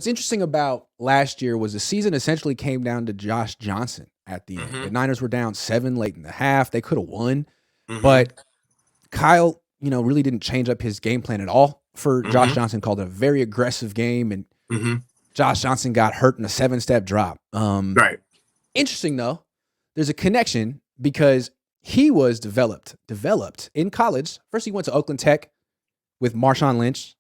What's interesting about last year was the season essentially came down to Josh Johnson at the end. The Niners were down 7 late in the half. They could have won, but Kyle, really didn't change up his game plan at all for Josh Johnson. Called it a very aggressive game, and Josh Johnson got hurt in a 7-step drop. Right. Interesting though, there's a connection because he was developed in college. First, he went to Oakland Tech with Marshawn Lynch.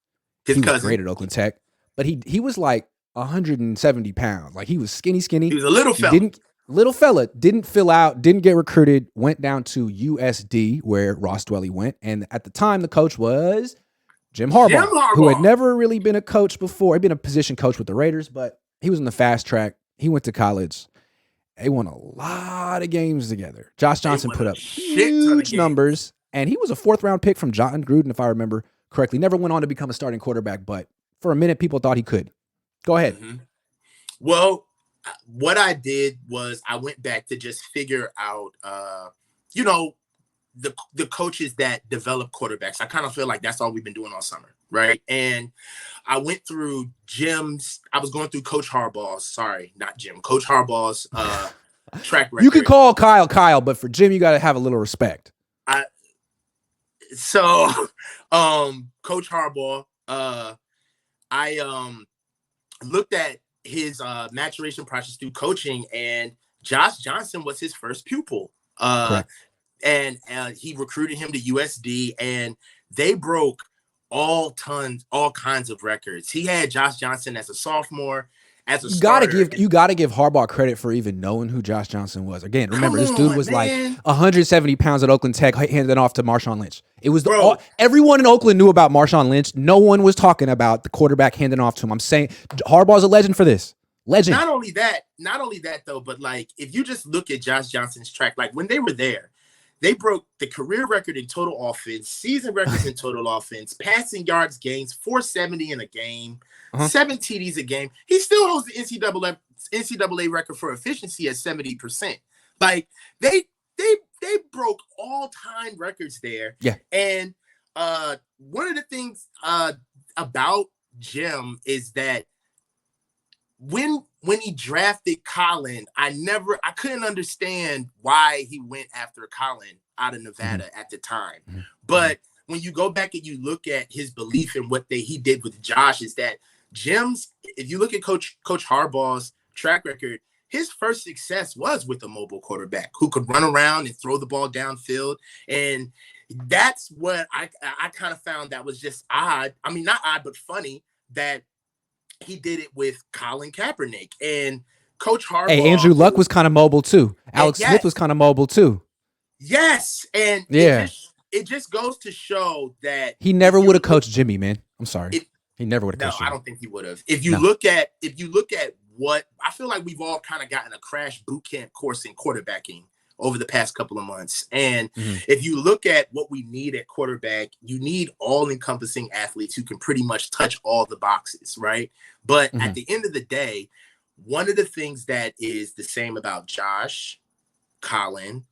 His he cousin. was great at Oakland Tech, but he was like 170 pounds. Like he was skinny. He was a little fella. Little fella, didn't fill out, didn't get recruited, went down to USD where Ross Dwelly went. And at the time, the coach was Jim Harbaugh, who had never really been a coach before. He'd been a position coach with the Raiders, but he was in the fast track. He went to college. They won a lot of games together. Josh Johnson put up huge numbers, and he was a 4th-round pick from John Gruden, if I remember correctly. Never went on to become a starting quarterback, but for a minute, people thought he could. Go ahead. Well, what I did was I went back to just figure out, the coaches that develop quarterbacks. I kind of feel like that's all we've been doing all summer, right? And I went through I was going through Coach Harbaugh's, Coach Harbaugh's track record. You can call Kyle, but for Jim, you got to have a little respect. Coach Harbaugh, I looked at his maturation process through coaching, and Josh Johnson was his first pupil. And he recruited him to USD, and they broke all kinds of records. He had Josh Johnson as a sophomore, as a starter. You gotta give Harbaugh credit for even knowing who Josh Johnson was. Again, remember this dude was like 170 pounds at Oakland Tech, handed off to Marshawn Lynch. It was everyone in Oakland knew about Marshawn Lynch. No one was talking about the quarterback handing off to him. I'm saying Harbaugh's a legend for this. Legend. Not only that though, but like if you just look at Josh Johnson's track, like when they were there, they broke the career record in total offense, season records in total offense, passing yards gains, 470 in a game, 7 TDs a game. He still holds the NCAA record for efficiency at 70%. Like they broke all-time records there. Yeah. And one of the things about Jim is that when he drafted Colin, I couldn't understand why he went after Colin out of Nevada at the time. But when you go back and you look at his belief in what he did with Josh, is that if you look at Coach Harbaugh's track record, his first success was with a mobile quarterback who could run around and throw the ball downfield. And that's what I kind of found that was just odd. I mean, not odd, but funny that he did it with Colin Kaepernick and Coach Harbaugh. Hey, Andrew Luck was kind of mobile too. Alex Smith was kind of mobile too. Yes, and it just goes to show that he never would have coached Jimmy, man. I'm sorry, he never would have coached Jimmy. I don't think he would have. If you look at what I feel like, we've all kind of gotten a crash boot camp course in quarterbacking over the past couple of months. And if you look at what we need at quarterback, you need all-encompassing athletes who can pretty much touch all the boxes, right? But at the end of the day, one of the things that is the same about Josh, Colin,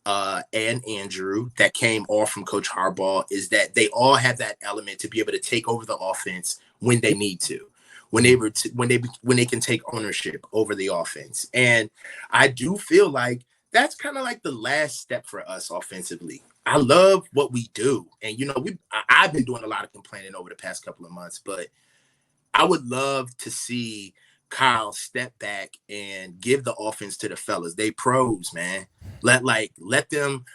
and Andrew that came all from Coach Harbaugh is that they all have that element to be able to take over the offense when they need to. When they can take ownership over the offense. And I do feel like that's kind of like the last step for us offensively. I love what we do. And, I've been doing a lot of complaining over the past couple of months, but I would love to see Kyle step back and give the offense to the fellas. They pros, man. Let them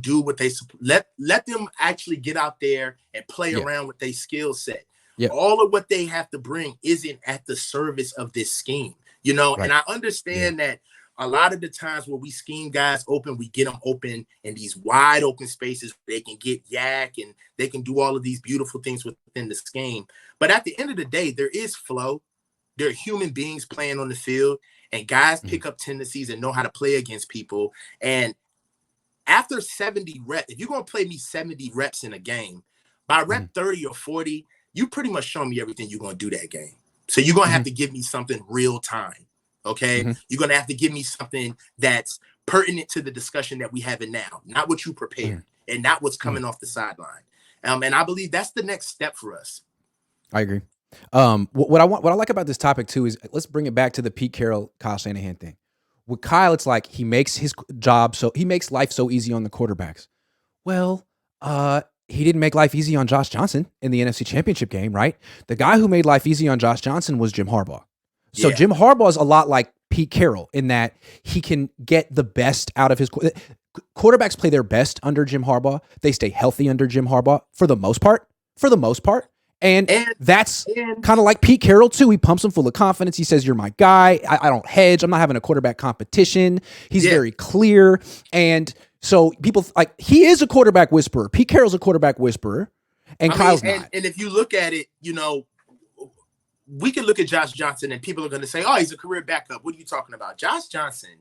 do what let them actually get out there and play around with their skill set. Yep. All of what they have to bring isn't at the service of this scheme, right. And I understand that a lot of the times where we scheme guys open, we get them open in these wide open spaces where they can get yak and they can do all of these beautiful things within the scheme. But at the end of the day, there is flow. There are human beings playing on the field, and guys pick up tendencies and know how to play against people. And after 70 reps, if you're going to play me 70 reps in a game, by rep 30 or 40, you pretty much show me everything you're going to do that game. So you're going to have to give me something real time. Okay. You're going to have to give me something that's pertinent to the discussion that we have now, not what you prepared and not what's coming off the sideline. And I believe that's the next step for us. I agree. What I like about this topic too is let's bring it back to the Pete Carroll, Kyle Shanahan thing. With Kyle, it's like he makes life so easy on the quarterbacks. Well, he didn't make life easy on Josh Johnson in the NFC Championship game, right? The guy who made life easy on Josh Johnson was Jim Harbaugh. So yeah. Jim Harbaugh is a lot like Pete Carroll in that he can get the best out of his quarterbacks. Play their best under Jim Harbaugh. They stay healthy under Jim Harbaugh for the most part. And that's kind of like Pete Carroll too. He pumps him full of confidence. He says, "You're my guy. I don't hedge. I'm not having a quarterback competition." He's very clear. And so people like he is a quarterback whisperer. Pete Carroll's a quarterback whisperer, and Kyle's not. And if you look at it, we can look at Josh Johnson and people are going to say, "Oh, he's a career backup." What are you talking about? Josh Johnson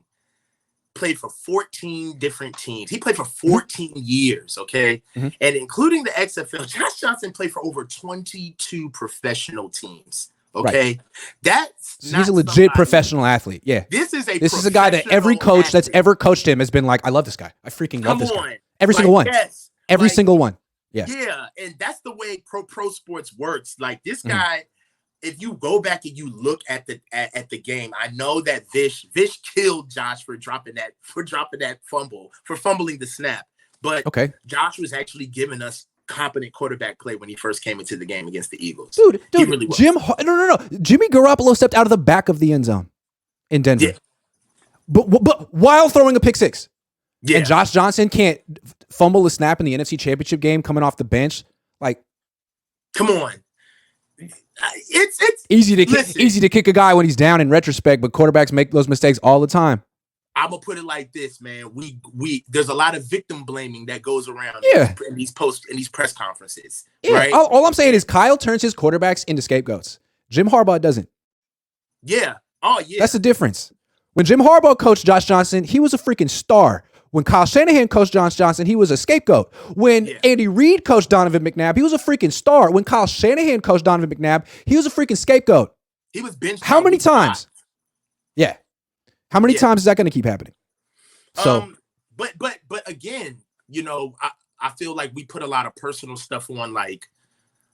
played for 14 different teams. He played for 14 years, okay? Mm-hmm. And including the XFL, Josh Johnson played for over 22 professional teams, okay? Right. He's a legit professional athlete, yeah. This is a guy that every coach that's ever coached him has been like, I love this guy. I freaking love this guy. Every single one. Yes. Every single one. Yeah. Yeah, and that's the way pro sports works. Like this guy, if you go back and you look at the game, I know that Vish killed Josh for dropping that fumble, for fumbling the snap. But Josh was actually giving us competent quarterback play when he first came into the game against the Eagles. Dude, he really was. No. Jimmy Garoppolo stepped out of the back of the end zone in Denver. Yeah. But while throwing a pick six. Yeah. And Josh Johnson can't fumble a snap in the NFC Championship game coming off the bench. Like, come on. It's easy to kick a guy when he's down in retrospect, but quarterbacks make those mistakes all the time. I'm gonna put it like this, man. We there's a lot of victim blaming that goes around in these press conferences. Yeah. Right. All I'm saying is Kyle turns his quarterbacks into scapegoats. Jim Harbaugh doesn't. Yeah. Oh yeah. That's the difference. When Jim Harbaugh coached Josh Johnson, he was a freaking star. When Kyle Shanahan coached Josh Johnson, he was a scapegoat. When Andy Reid coached Donovan McNabb, he was a freaking star. When Kyle Shanahan coached Donovan McNabb, he was a freaking scapegoat. He was benched. How many times? Yeah. How many times is that going to keep happening? So, but again, I feel like we put a lot of personal stuff on like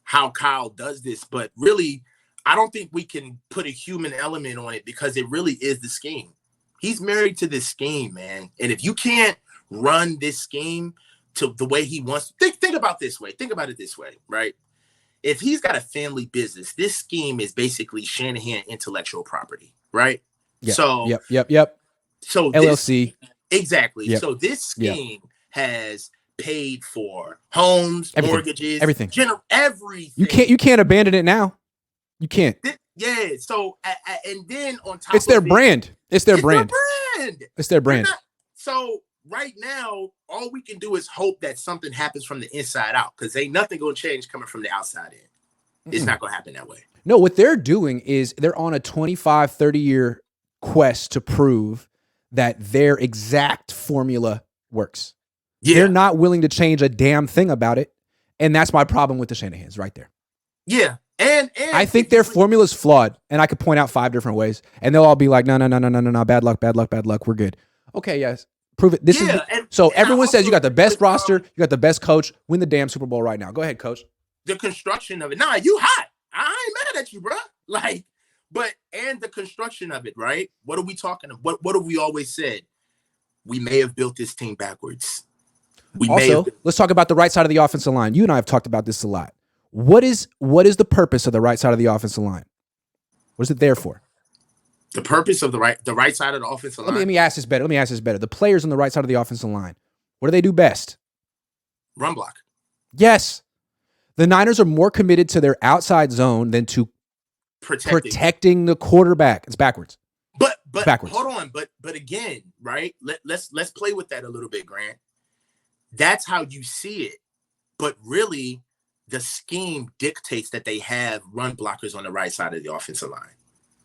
how Kyle does this, but really, I don't think we can put a human element on it because it really is the scheme. He's married to this scheme, man. And if you can't run this scheme to the way he wants, think about this way. Think about it this way, right? If he's got a family business, this scheme is basically Shanahan intellectual property, right? Yep. So, Yep. So LLC. Exactly. Yep. So this scheme has paid for homes, mortgages, everything. Everything. You can't abandon it now. You can't. Yeah. So, and then on top, it's their brand. It's their brand. It's their brand. So right now, all we can do is hope that something happens from the inside out because ain't nothing going to change coming from the outside in. It's not going to happen that way. No, what they're doing is they're on a 25, 30-year quest to prove that their exact formula works. Yeah. They're not willing to change a damn thing about it. And that's my problem with the Shanahans right there. Yeah. And I think their formula is flawed, and I could point out 5 different ways, and they'll all be like, no, bad luck, we're good. Okay, yes, prove it. So everyone says you got the best roster, you got the best coach, win the damn Super Bowl right now. Go ahead, coach. The construction of it. Nah, you hot. I ain't mad at you, bro. And the construction of it, right? What are we talking about? What have we always said? We may have built this team backwards. Let's talk about the right side of the offensive line. You and I have talked about this a lot. What is the purpose of the right side of the offensive line? What is it there for? The purpose of the right side of the offensive line. Let me ask this better. The players on the right side of the offensive line, what do they do best? Run block. Yes. The Niners are more committed to their outside zone than to protecting the quarterback. It's backwards. But backwards. Hold on. But again, right? Let's play with that a little bit, Grant. That's how you see it. But really, the scheme dictates that they have run blockers on the right side of the offensive line,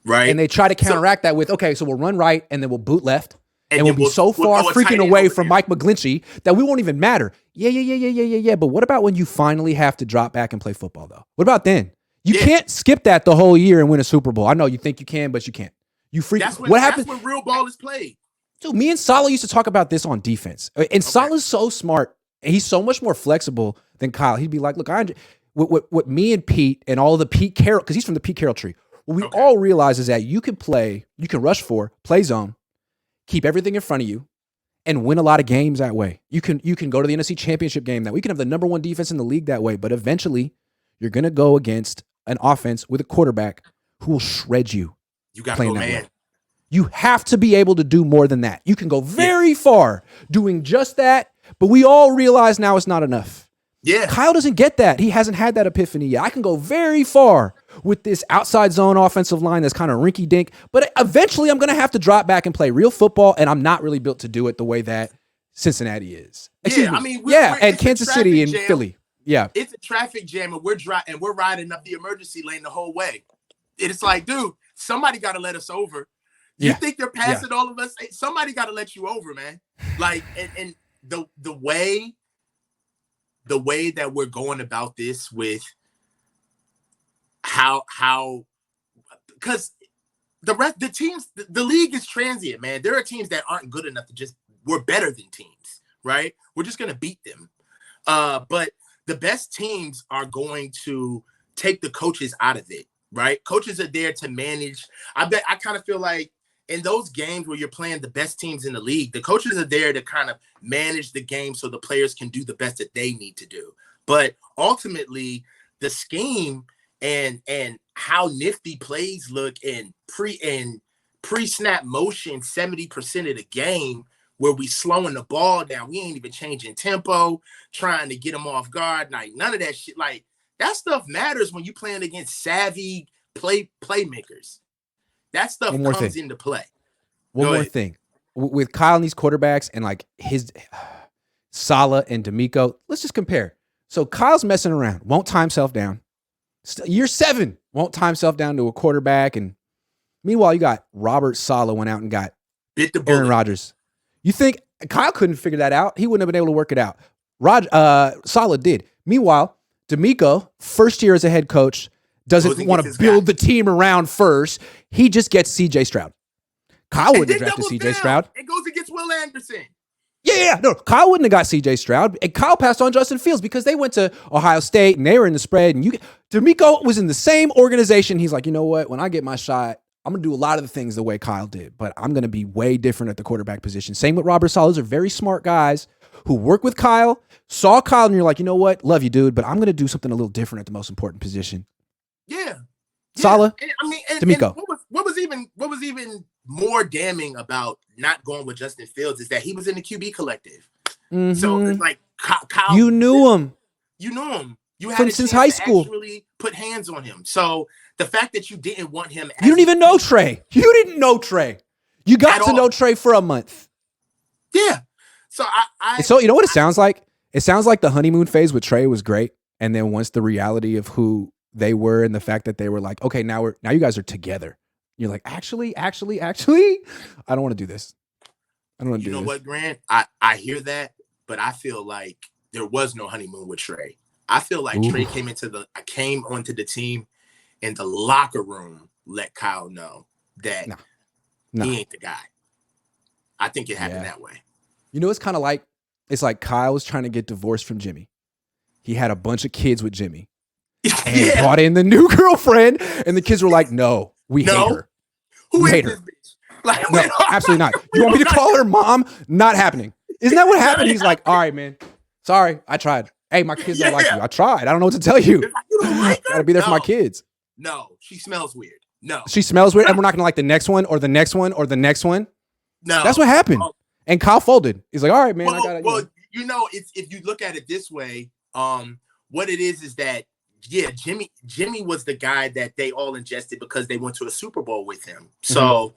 right? And they try to counteract that with, okay, so we'll run right and then we'll boot left. And we'll be so far freaking away from Mike McGlinchey that we won't even matter. Yeah. But what about when you finally have to drop back and play football, though? What about then? You can't skip that the whole year and win a Super Bowl. I know you think you can, but you can't. That's when real ball is played. Dude, me and Saleh used to talk about this on defense. And Saleh's so smart. And he's so much more flexible than Kyle. He'd be like, look, what me and Pete and all the Pete Carroll, because he's from the Pete Carroll tree, what we all realize is that you can rush for, play zone, keep everything in front of you, and win a lot of games that way. You can go to the NFC Championship game that way. You can have the number one defense in the league that way, but eventually you're going to go against an offense with a quarterback who will shred you. You got to go, man. You have to be able to do more than that. You can go very far doing just that, but we all realize now it's not enough. Yeah. Kyle doesn't get that. He hasn't had that epiphany yet. I can go very far with this outside zone offensive line that's kind of rinky-dink, but eventually I'm going to have to drop back and play real football, and I'm not really built to do it the way that Cincinnati is. And Kansas City and Philly. Yeah. It's a traffic jam, and we're riding up the emergency lane the whole way. It's like, dude, somebody got to let us over. You think you're passing all of us? Somebody got to let you over, man. Like, and the way that we're going about this with how because the teams, the league is transient, man. There are teams that aren't good enough we're better than teams, right? We're just gonna beat them. But the best teams are going to take the coaches out of it, right? Coaches are there to manage. I kind of feel like in those games where you're playing the best teams in the league, the coaches are there to kind of manage the game so the players can do the best that they need to do. But ultimately, the scheme and how nifty plays look in pre-snap motion 70% of the game, where we slowing the ball down, we ain't even changing tempo, trying to get them off guard. Like, none of that shit. Like, that stuff matters when you playing against savvy playmakers. That stuff comes into play. One more thing. With Kyle and these quarterbacks and like his Saleh and D'Amico, let's just compare. So Kyle's messing around, won't tie himself down. Year 7, won't tie himself down to a quarterback. And meanwhile, you got Robert Saleh went out and got Aaron Rodgers. You think Kyle couldn't figure that out? He wouldn't have been able to work it out. Saleh did. Meanwhile, D'Amico, first year as a head coach, doesn't want to build the team around first. He just gets C.J. Stroud. Kyle wouldn't have drafted C.J. Stroud. It goes against Will Anderson. Yeah. No, Kyle wouldn't have got C.J. Stroud. And Kyle passed on Justin Fields because they went to Ohio State and they were in the spread. And D'Amico was in the same organization. He's like, you know what? When I get my shot, I'm going to do a lot of the things the way Kyle did. But I'm going to be way different at the quarterback position. Same with Robert Saleh. Those are very smart guys who work with Kyle, saw Kyle, and you're like, you know what? Love you, dude. But I'm going to do something a little different at the most important position. Yeah. Saleh, D'Amico. What was even more damning about not going with Justin Fields is that he was in the QB collective. Mm-hmm. So it's like Kyle, you knew him. You had since high school. Actually put hands on him. So the fact that you didn't want him, you don't even know Trey. You didn't know Trey. You got to know Trey for a month. Yeah. So so you know what it sounds like? It sounds like the honeymoon phase with Trey was great, and then once the reality of who they were and the fact that they were like, okay, now you guys are together. You're like, actually, I don't want to do this. I don't want to do this. You know what, Grant? I hear that, but I feel like there was no honeymoon with Trey. I feel like Trey came onto the team, and the locker room let Kyle know that he ain't the guy. I think it happened that way. You know, it's like Kyle was trying to get divorced from Jimmy. He had a bunch of kids with Jimmy. And brought in the new girlfriend, and the kids were like, "No, we hate her. Who hate her? Like, no, absolutely not. You want me to call her mom? Not happening. Isn't that what happened? He's like, all right, man. Sorry, I tried. Hey, my kids don't like you. I tried. I don't know what to tell you. You don't like her? Gotta be there for my kids. No, she smells weird. No, she smells weird, and we're not gonna like the next one or the next one or the next one. No, that's what happened. And Kyle folded. He's like, all right, man. I got it. Well, if you look at it this way, what it is that. Yeah, Jimmy was the guy that they all ingested because they went to a Super Bowl with him. So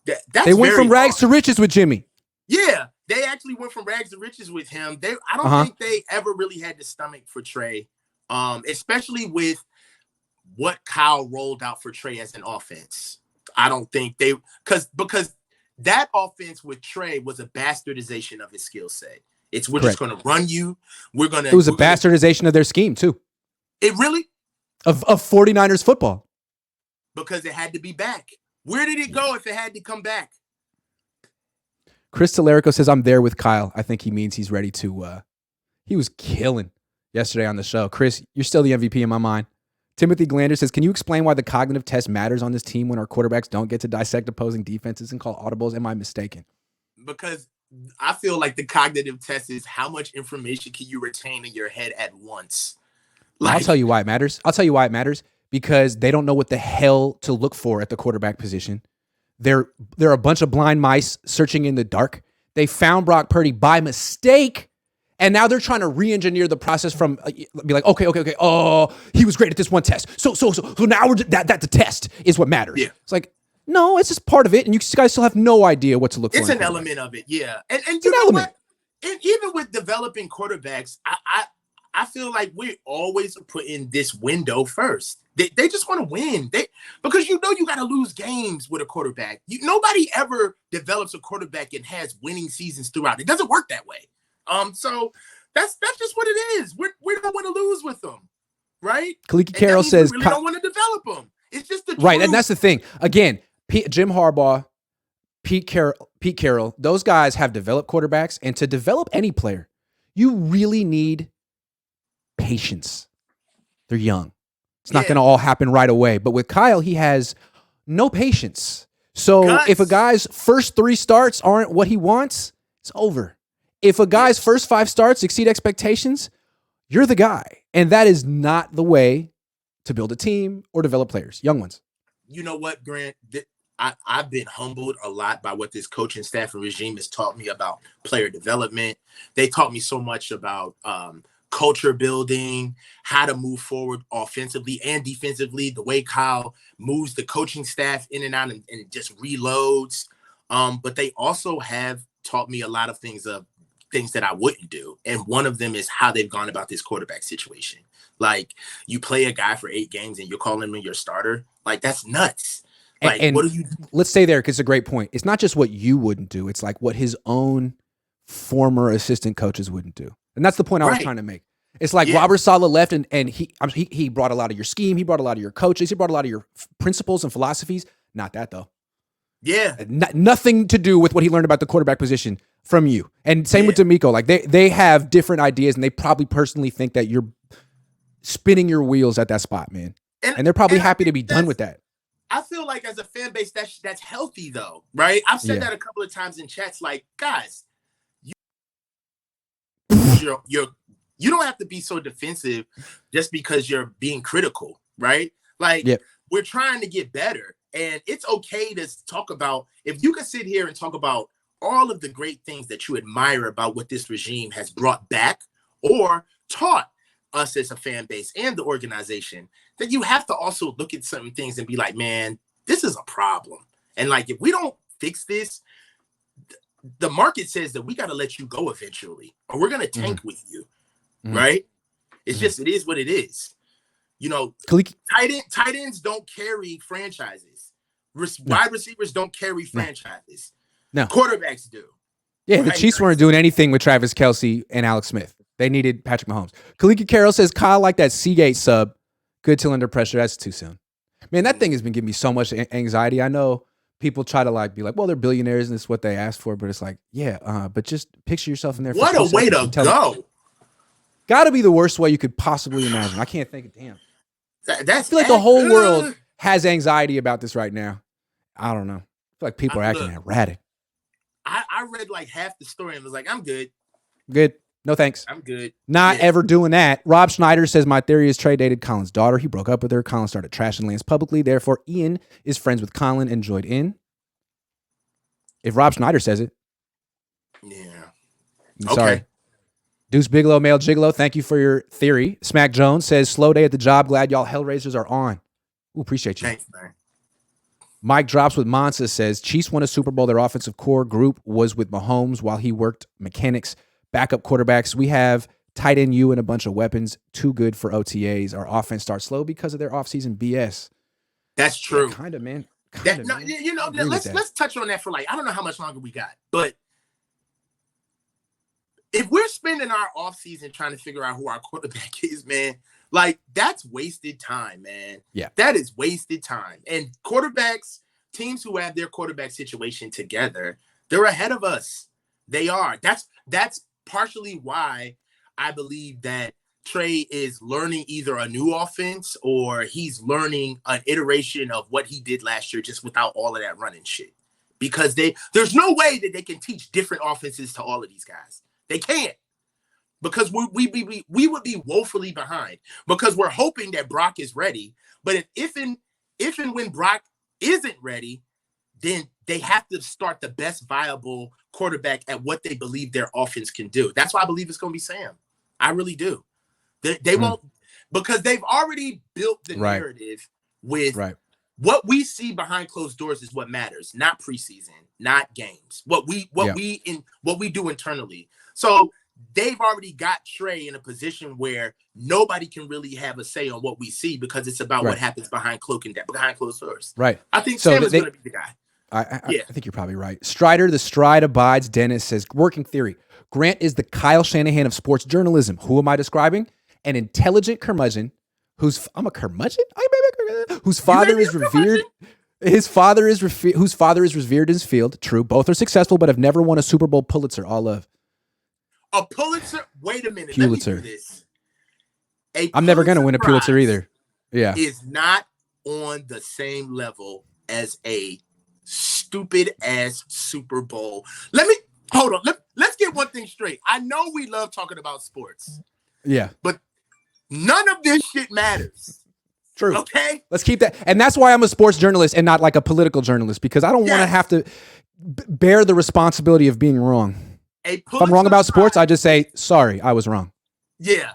that's they went from rags to riches with Jimmy. Yeah, they actually went from rags to riches with him. I don't think they ever really had the stomach for Trey, especially with what Kyle rolled out for Trey as an offense. I don't think because that offense with Trey was a bastardization of his skill set. We're just going to run you. It was a bastardization of their scheme too. It really? Of 49ers football. Because it had to be back. Where did it go if it had to come back? Chris Tellerico says, I'm there with Kyle. I think he means he's ready to he was killing yesterday on the show. Chris, you're still the MVP in my mind. Timothy Glander says, can you explain why the cognitive test matters on this team when our quarterbacks don't get to dissect opposing defenses and call audibles? Am I mistaken? Because I feel like the cognitive test is how much information can you retain in your head at once. I'll tell you why it matters. Because they don't know what the hell to look for at the quarterback position. They're a bunch of blind mice searching in the dark. They found Brock Purdy by mistake, and now they're trying to re-engineer the process from be like, okay. Oh, he was great at this one test. So now that the test is what matters. Yeah. It's like, no, it's just part of it, and you guys still have no idea what to look for. It's an element of it, yeah. And you know what? And even with developing quarterbacks, I feel like we're always putting this window first. They just want to win. Because you got to lose games with a quarterback. Nobody ever develops a quarterback and has winning seasons throughout. It doesn't work that way. So that's just what it is. We don't want to lose with them, right? Kaliki Carroll says we really don't want to develop them. It's just the right, truth. And that's the thing. Again, Jim Harbaugh, Pete Carroll, those guys have developed quarterbacks, and to develop any player, you really need patience. They're young. It's not going to all happen right away. But with Kyle, he has no patience. So if a guy's first 3 starts aren't what he wants, it's over. If a guy's first 5 starts exceed expectations, you're the guy. And that is not the way to build a team or develop players, young ones. You know what, Grant? I've been humbled a lot by what this coaching staff and regime has taught me about player development. They taught me so much about culture building, how to move forward offensively and defensively, the way Kyle moves the coaching staff in and out and just reloads. But they also have taught me a lot of things that I wouldn't do. And one of them is how they've gone about this quarterback situation. Like, you play a guy for 8 games and you're calling him your starter. Like, that's nuts. Like, and what do you let's stay there, because it's a great point. It's not just what you wouldn't do. It's like what his own former assistant coaches wouldn't do. And that's the point I was trying to make. It's like Robert Saleh left, and he brought a lot of your scheme. He brought a lot of your coaches. He brought a lot of your principles and philosophies. Not that, though. Yeah. Nothing to do with what he learned about the quarterback position from you. And same with D'Amico. Like, they have different ideas, and they probably personally think that you're spinning your wheels at that spot, man. And they're probably happy to be done with that. I feel like as a fan base, that's healthy, though, right? I've said that a couple of times in chats. Like, guys, you don't have to be so defensive just because you're being critical, right? Like, we're trying to get better, and it's okay to talk about. If you can sit here and talk about all of the great things that you admire about what this regime has brought back or taught us as a fan base and the organization, then you have to also look at certain things and be like, man, this is a problem. And like, if we don't fix this, the market says that we got to let you go eventually, or we're going to tank with you. Right? It's just, it is what it is. You know, tight ends don't carry franchises. Wide receivers don't carry franchises. No. Quarterbacks do. Yeah, the Chiefs weren't doing anything with Travis Kelce and Alex Smith. They needed Patrick Mahomes. Kaliki Carroll says, Kyle like that Seagate sub. Good till under pressure. That's too soon. Man, that thing has been giving me so much anxiety. I know people try to be like, well, they're billionaires and it's what they asked for. But it's like, but just picture yourself in there. What a way to go. Got to be the worst way you could possibly imagine. I can't think of damn. I feel like the whole world has anxiety about this right now. I don't know. I feel like people are acting erratic. I read like half the story and was like, I'm good. Good. No thanks. I'm good. Not ever doing that. Rob Schneider says, my theory is Trey dated Colin's daughter. He broke up with her. Colin started trashing Lance publicly. Therefore, Ian is friends with Colin and joined in. If Rob Schneider says it. Yeah. I'm sorry. Deuce Bigelow, Male Gigolo, thank you for your theory. Smack Jones says, slow day at the job. Glad y'all Hellraisers are on. Ooh, appreciate you. Thanks, man. Mike Drops with Monza says, Chiefs won a Super Bowl. Their offensive core group was with Mahomes while he worked mechanics. Backup quarterbacks. We have tight end you and a bunch of weapons. Too good for OTAs. Our offense starts slow because of their offseason BS. That's true. Kind of, man. You know, let's touch on that for I don't know how much longer we got, but if we're spending our offseason trying to figure out who our quarterback is, man, that's wasted time, man. Yeah. That is wasted time. And quarterbacks, teams who have their quarterback situation together, they're ahead of us. They are. That's partially why I believe that Trey is learning either a new offense or he's learning an iteration of what he did last year just without all of that running shit. Because there's no way that they can teach different offenses to all of these guys. They can't. Because we would be woefully behind. Because we're hoping that Brock is ready. But if and when Brock isn't ready, then they have to start the best viable quarterback at what they believe their offense can do. That's why I believe it's going to be Sam. I really do. They won't, because they've already built the narrative with what we see behind closed doors is what matters, not preseason, not games. What we do internally. So they've already got Trey in a position where nobody can really have a say on what we see because it's about what happens behind behind closed doors. Right. I think Sam is going to be the guy. I think you're probably right. Strider, the stride abides. Dennis says, working theory. Grant is the Kyle Shanahan of sports journalism. Who am I describing? An intelligent curmudgeon I'm a curmudgeon? Whose father is revered. Whose father is revered in his field. True. Both are successful, but have never won a Super Bowl Pulitzer. All love. A Pulitzer? Wait a minute. Pulitzer. Let me do this. I'm never going to win a Pulitzer either. Yeah. Is not on the same level as a stupid ass Super Bowl. Hold on. Let's get one thing straight. I know we love talking about sports. Yeah. But none of this shit matters. True. Okay? Let's keep that. And that's why I'm a sports journalist and not like a political journalist, because I don't want to have to bear the responsibility of being wrong. If I'm wrong about sports, I just say, sorry, I was wrong. Yeah.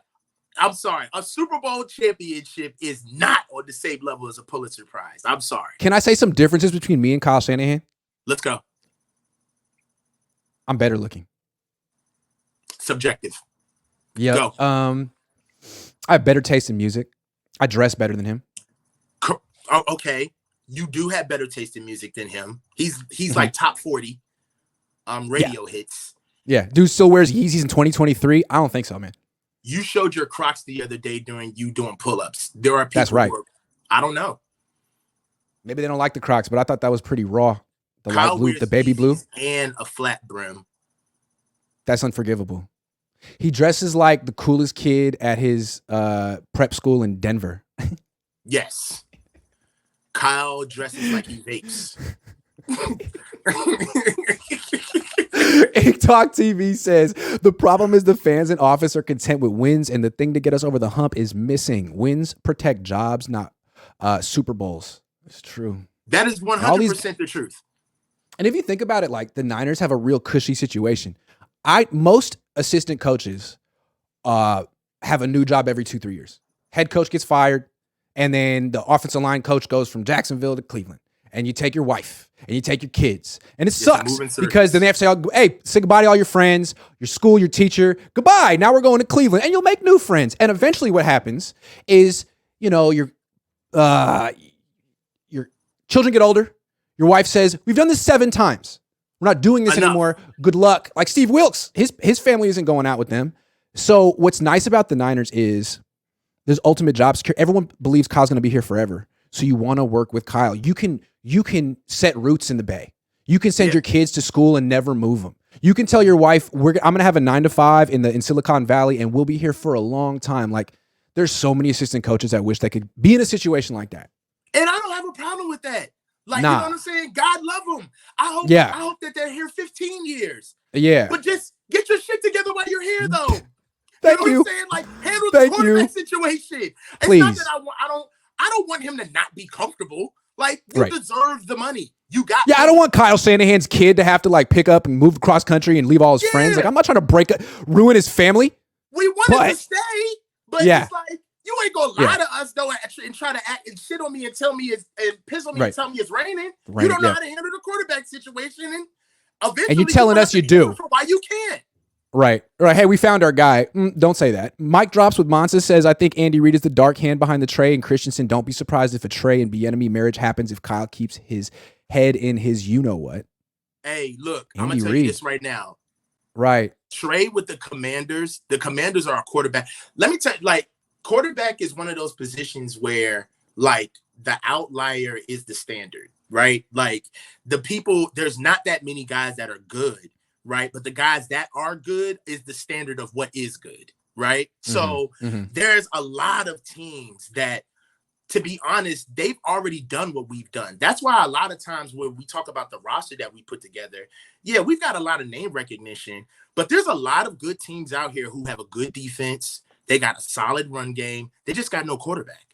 I'm sorry. A Super Bowl championship is not on the same level as a Pulitzer Prize. I'm sorry. Can I say some differences between me and Kyle Shanahan? Let's go. I'm better looking. Subjective. Yeah. Go. I have better taste in music. I dress better than him. Oh, okay. You do have better taste in music than him. He's like top 40 radio hits. Yeah. Dude still wears Yeezys in 2023. I don't think so, man. You showed your Crocs the other day during you doing pull-ups. There are people That's right. I don't know. Maybe they don't like the Crocs, but I thought that was pretty raw. The Kyle light blue, the baby blue. And a flat brim. That's unforgivable. He dresses like the coolest kid at his prep school in Denver. Yes. Kyle dresses like he vapes. Talk TV says the problem is the fans in office are content with wins, and the thing to get us over the hump is missing. Wins protect jobs, not Super Bowls. It's true. That is 100% the truth. And if you think about it, like the Niners have a real cushy situation. Most assistant coaches have a new job every 2-3 years. Head coach gets fired, and then the offensive line coach goes from Jacksonville to Cleveland. And you take your wife and you take your kids. And it sucks because then they have to say, hey, say goodbye to all your friends, your school, your teacher. Goodbye. Now we're going to Cleveland. And you'll make new friends. And eventually what happens is, your children get older. Your wife says, we've done this 7 times. We're not doing this anymore. Good luck. Like Steve Wilkes, his family isn't going out with them. So what's nice about the Niners is there's ultimate job security. Everyone believes Kyle's going to be here forever. So you want to work with Kyle. You can set roots in the Bay. You can send your kids to school and never move them. You can tell your wife, I'm going to have a 9-to-5 in Silicon Valley and we'll be here for a long time. Like there's so many assistant coaches that wish they could be in a situation like that. And I don't have a problem with that. Like, you know what I'm saying? God love them. I hope that they're here 15 years. Yeah. But just get your shit together while you're here, though. Thank you. Know what I'm saying? Like, handle the quarterback situation. Please. It's not that I don't want him to not be comfortable. Like, you deserve the money. You got I don't want Kyle Shanahan's kid to have to like pick up and move across country and leave all his friends. Like, I'm not trying to ruin his family. We want him to stay, but it's like, you ain't gonna lie to us though and try to act and shit on me and tell me and piss on me and tell me it's raining. You don't know how to handle the quarterback situation, and eventually and you telling us you do. Why you can't? Right. Hey, we found our guy. Don't say that. Mike Drops with Monza says, I think Andy Reid is the dark hand behind the Trey and Christensen. Don't be surprised if a Trey and Bieniemy marriage happens if Kyle keeps his head in his you-know-what. Hey, look, I'm going to tell you this right now. Right. Trey with the Commanders are a quarterback. Let me tell you, like, quarterback is one of those positions where, like, the outlier is the standard, right? Like, there's not that many guys that are good. Right. But the guys that are good is the standard of what is good. right? So there's a lot of teams that, to be honest, they've already done what we've done. That's why a lot of times when we talk about the roster that we put together, yeah, we've got a lot of name recognition, but there's a lot of good teams out here who have a good defense. They got a solid run game. They just got no quarterback.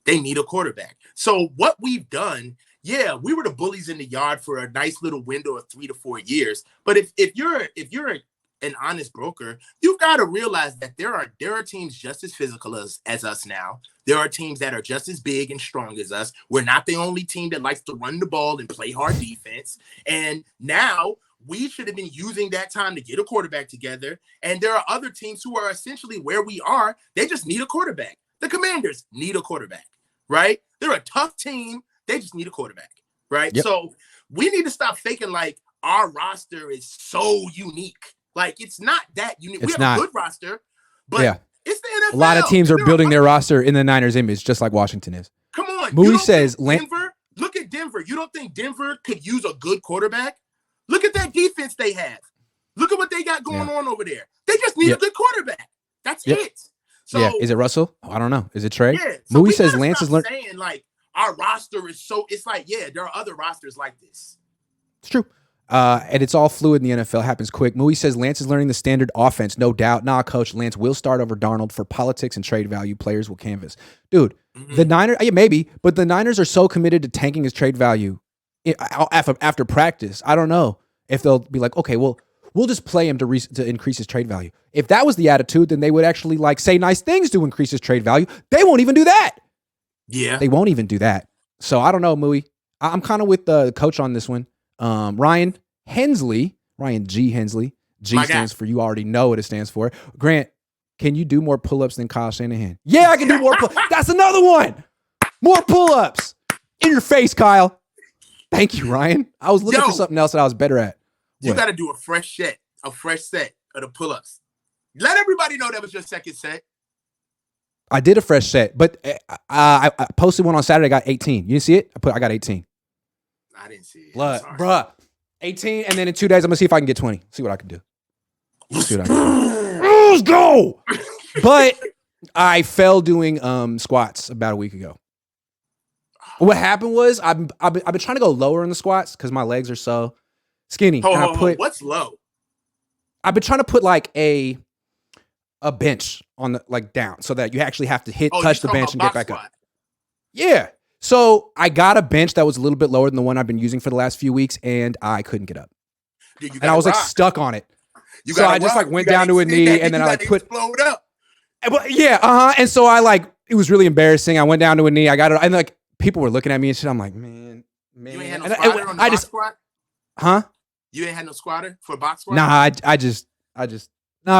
They need a quarterback. So what we've done, yeah, we were the bullies in the yard for a nice little window of 3 to 4 years. But if you're an honest broker, you've got to realize that there are teams just as physical as us now. There are teams that are just as big and strong as us. We're not the only team that likes to run the ball and play hard defense. And now we should have been using that time to get a quarterback together. And there are other teams who are essentially where we are. They just need a quarterback. The Commanders need a quarterback, right? They're a tough team. They just need a quarterback, right? Yep. So we need to stop faking like our roster is so unique. Like, it's not that unique. We have a good roster, but it's the NFL. A lot of teams are building their roster in the Niners image, just like Washington is. Come on. Moody says, Denver, look at Denver. You don't think Denver could use a good quarterback? Look at that defense they have. Look at what they got going on over there. They just need a good quarterback. That's it. So, is it Russell? I don't know. Is it Trey? Yeah. So Moody says Lance is learning. Saying like our roster is so. It's like, yeah, there are other rosters like this. It's true. And it's all fluid in the NFL. Happens quick. Moody says Lance is learning the standard offense. No doubt. Nah, coach. Lance will start over Darnold for politics and trade value. Players will canvas. Dude, the Niners, maybe, but the Niners are so committed to tanking his trade value after practice. I don't know if they'll be like, okay, well, we'll just play him to increase his trade value. If that was the attitude, then they would actually like say nice things to increase his trade value. They won't even do that. Yeah. They won't even do that. So I don't know, Moody. I'm kind of with the coach on this one. Ryan G. Hensley. G stands for, you already know what it stands for. Grant, can you do more pull-ups than Kyle Shanahan? Yeah, I can do more pull-ups. That's another one. More pull-ups. In your face, Kyle. Thank you, Ryan. I was looking for something else that I was better at. You got to do a fresh set of the pull-ups. Let everybody know that was your second set. I did a fresh set, but I posted one on Saturday. I got 18. You didn't see it? I got 18. I didn't see it. Bruh. 18, and then in 2 days, I'm going to see if I can get 20. See what I can do. Let's go! But I fell doing squats about a week ago. What happened was I've been trying to go lower in the squats because my legs are so skinny. What's low? I've been trying to put like a bench on the down so that you actually have to touch the bench and get back up. Yeah. So I got a bench that was a little bit lower than the one I've been using for the last few weeks, and I couldn't get up. Dude, and I was stuck on it. So I just went down to a knee, and then I put explode up. Yeah, and so it was really embarrassing. I went down to a knee. I got it, and people were looking at me and shit. I'm like, man. You ain't had no squatter on the box squat? Huh? You ain't had no squatter for a box squat? Nah,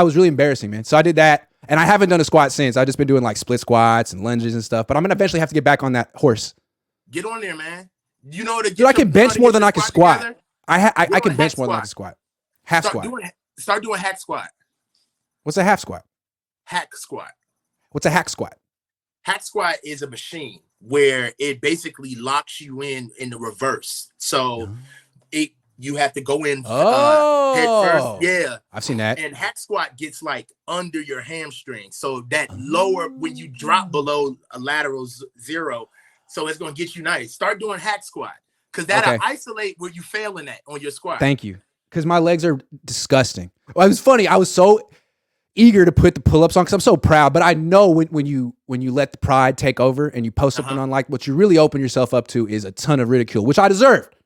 it was really embarrassing, man. So I did that. And I haven't done a squat since. I've just been doing split squats and lunges and stuff. But I'm going to eventually have to get back on that horse. Get on there, man. You know Dude, I can bench more than I can squat. I can bench more than I can squat. Start doing hack squat. What's a half squat? Hack squat. What's a hack squat? Hack squat is a machine where it basically locks you in the reverse. So you have to go in head first. Yeah. I've seen that. And hack squat gets under your hamstring. So that lower, when you drop below a lateral zero, so it's going to get you nice. Start doing hack squat because that'll isolate where you failing at on your squat. Thank you. Because my legs are disgusting. Well, it was funny. I was so eager to put the pull-ups on because I'm so proud. But I know when you let the pride take over and you post something on what you really open yourself up to is a ton of ridicule, which I deserved.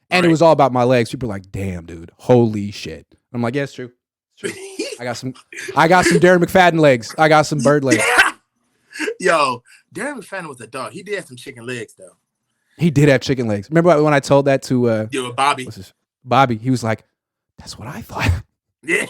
And it was all about my legs. People are like, damn, dude, holy shit. I'm like, yeah, it's true. It's true. I got some Darren McFadden legs. I got some bird legs. Yo, Darren McFadden was a dog. He did have some chicken legs, though. He did have chicken legs. Remember when I told that to Bobby? Bobby, he was like, that's what I thought. Yeah.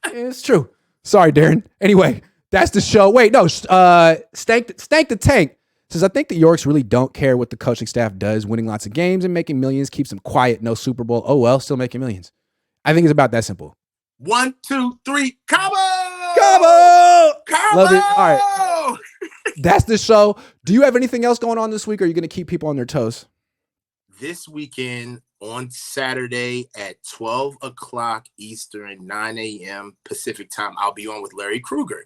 It's true. Sorry, Darren. Anyway, that's the show. Wait, no. Stank the Tank says, I think the Yorks really don't care what the coaching staff does. Winning lots of games and making millions keeps them quiet. No Super Bowl. Oh, well, still making millions. I think it's about that simple. 1, 2, 3, Cabo! Love it. All right. That's the show. Do you have anything else going on this week, or are you going to keep people on their toes? This weekend on Saturday at 12 o'clock Eastern, 9 a.m. Pacific time, I'll be on with Larry Krueger.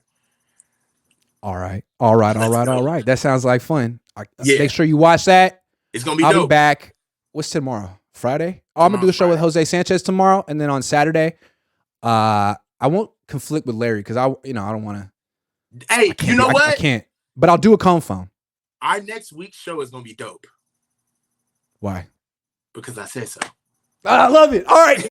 All right. That sounds like fun. Yeah. Make sure you watch that. It's gonna be I'll dope. be back. What's tomorrow? Friday? I'm gonna do a show with Jose Sanchez tomorrow, and then on Saturday, I won't conflict with Larry because I don't want to. Hey, you know what? I can't. But I'll do a Cohn phone. Our next week's show is gonna be dope. Why? Because I said so. I love it. All right.